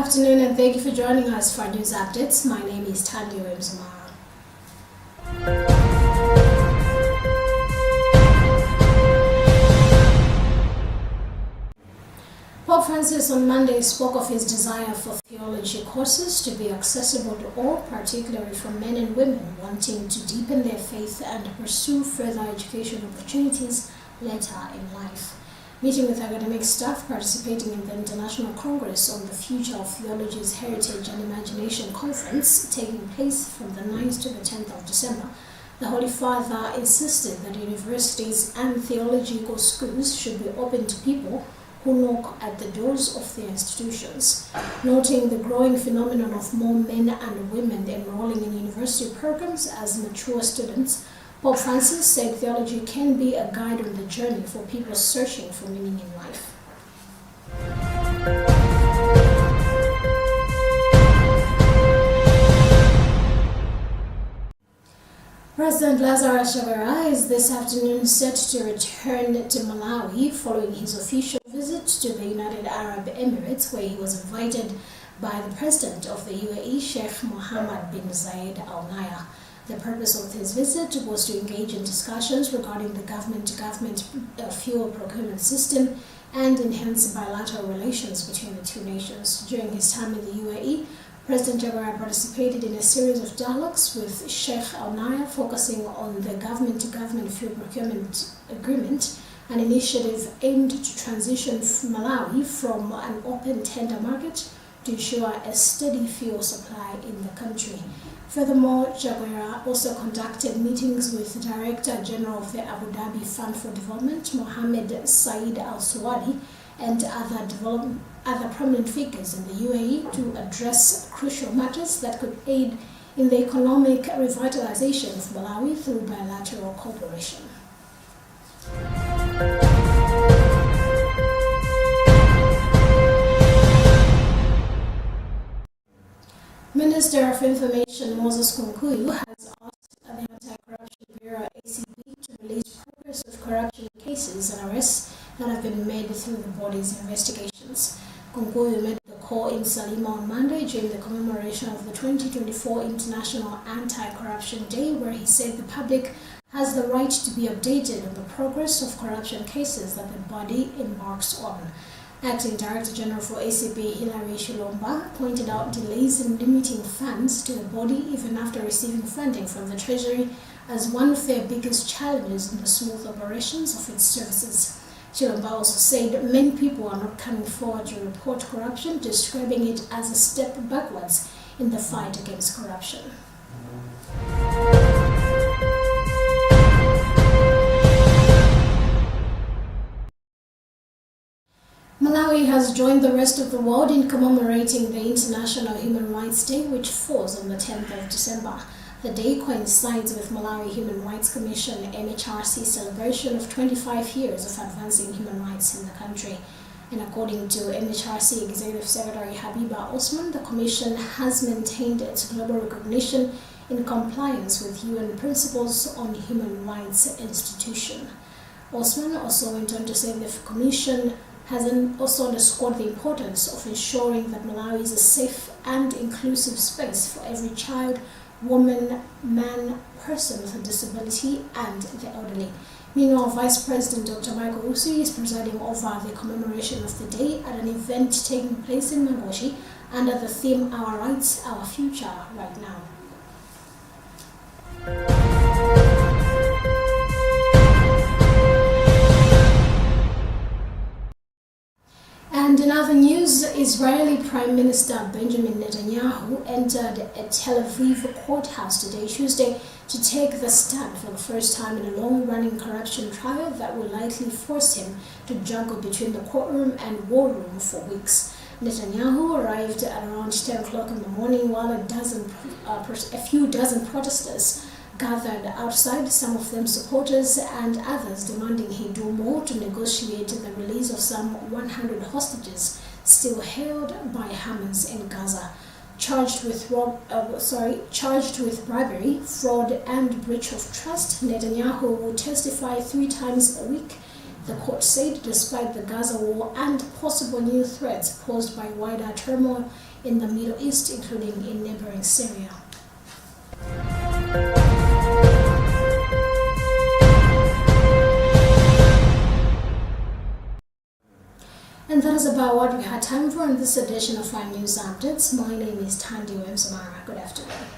afternoon and thank you for joining us for news updates. My name is Tandio Mzumara. Pope Francis on Monday spoke of his desire for theology courses to be accessible to all, particularly for men and women wanting to deepen their faith and pursue further education opportunities later in life. Meeting with academic staff participating in the International Congress on the Future of Theology's Heritage and Imagination Conference taking place from the 9th to the 10th of December, the Holy Father insisted that universities and theological schools should be open to people who knock at the doors of their institutions. Noting the growing phenomenon of more men and women enrolling in university programs as mature students, Pope Francis said theology can be a guide on the journey for people searching for meaning in life. President Lazarus Chakwera is this afternoon set to return to Malawi following his official visit to the United Arab Emirates, where he was invited by the President of the UAE, Sheikh Mohammed bin Zayed Al Nahyan. The purpose of his visit was to engage in discussions regarding the government-to-government fuel procurement system and enhance bilateral relations between the two nations. During his time in the UAE, President Chakwera participated in a series of dialogues with Sheikh Al Nahyan focusing on the government-to-government fuel procurement agreement, an initiative aimed to transition Malawi from an open tender market to ensure a steady fuel supply in the country. Furthermore, Chakwera also conducted meetings with the Director General of the Abu Dhabi Fund for Development, Mohammed Saeed Al Suwadi, and other prominent figures in the UAE to address crucial matters that could aid in the economic revitalization of Malawi through bilateral cooperation. Minister of Information Moses Kunkuyu has asked the Anti-Corruption Bureau ACB to release progress of corruption cases and arrests that have been made through the body's investigations. Kunkuyu made the call in Salima on Monday during the commemoration of the 2024 International Anti-Corruption Day, where he said the public has the right to be updated on the progress of corruption cases that the body embarks on. Acting Director General for ACB Hilary Shilomba pointed out delays in limiting funds to the body even after receiving funding from the Treasury as one of their biggest challenges in the smooth operations of its services. Shilomba also said many people are not coming forward to report corruption, describing it as a step backwards in the fight against corruption. Malawi has joined the rest of the world in commemorating the International Human Rights Day, which falls on the 10th of December. The day coincides with Malawi Human Rights Commission MHRC celebration of 25 years of advancing human rights in the country. And according to MHRC Executive Secretary Habiba Osman, the Commission has maintained its global recognition in compliance with UN principles on human rights institution. Osman also went on to say the Commission has also underscored the importance of ensuring that Malawi is a safe and inclusive space for every child, woman, man, person with a disability, and the elderly. Meanwhile, Vice President Dr. Michael Usi is presiding over the commemoration of the day at an event taking place in Mangoshi under the theme Our Rights, Our Future Right Now. And in other news, Israeli Prime Minister Benjamin Netanyahu entered a Tel Aviv courthouse today, Tuesday, to take the stand for the first time in a long-running corruption trial that will likely force him to juggle between the courtroom and war room for weeks. Netanyahu arrived at around 10 o'clock in the morning while a few dozen protesters gathered outside, some of them supporters and others demanding he do more to negotiate the release of some 100 hostages still held by Hamas in Gaza. Charged with bribery, fraud and breach of trust, Netanyahu will testify 3 times a week. The court said despite the Gaza war and possible new threats posed by wider turmoil in the Middle East, including in neighboring Syria. And that is about what we had time for in this edition of our news updates. My name is Tandy Wemsamara. Good afternoon.